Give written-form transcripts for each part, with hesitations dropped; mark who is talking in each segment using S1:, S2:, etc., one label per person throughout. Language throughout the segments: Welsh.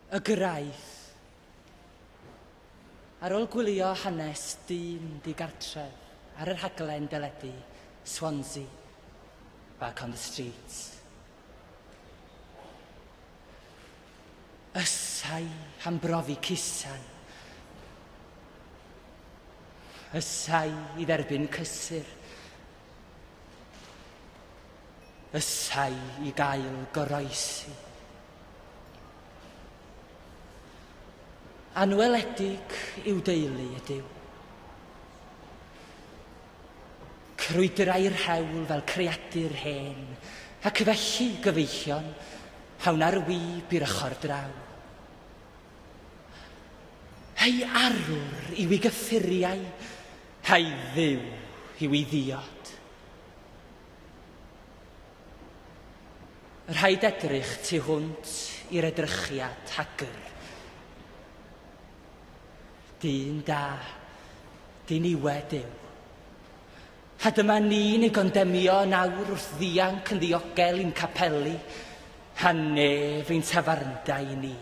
S1: Y Graith. Ar ôl gwylio hanes dyn digartref ar yr rhaglen deledu Swansea, Back on the Streets. Ysau am brofi cusan. Ysau i dderbyn cysur. Ysau i gael goroesi. Anweledig i'w deulu ydyw. Crwydrai'r hewl fel creadur hen, ac felly gyfeillion, hawn ar wyb i'r ochr draw. Hei arwr i'w ei gyffuriau, hei dduw i'w ei ddiod. Rhaid edrych tu hwnt i'r edrychiad hagyr. Dyn da, dyn iwed yw. A dyma ni'n ei gondemio nawr wrth ddianc yn ddiogel i'n capeli, a nef ein tafarnda i ni.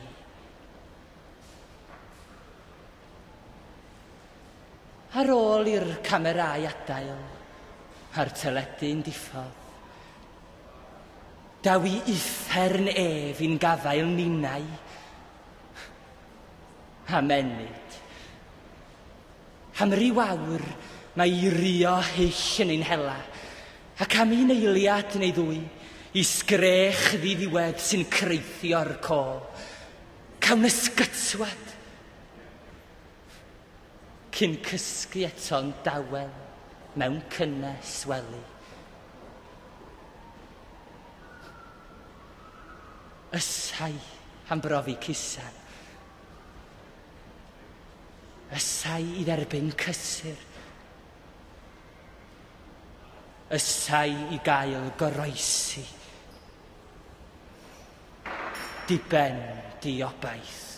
S1: Ar ôl i'r camerau adael, a'r teledu'n diffodd, daw i uffern ef i'n gafael ninau, a menyd. Am ryw awr mae i rio hyll yn ein hela, ac am un eiliad neu ddwy i sgrech ddiddiwedd sy'n creithio'r co. Cawn ysgytwad, cyn cysgu eto'n dawel mewn cynnes wely. Ysau am brofi cusan. Ysau i dderbyn cysur. Ysau i gael goroesi. Diben diobaith.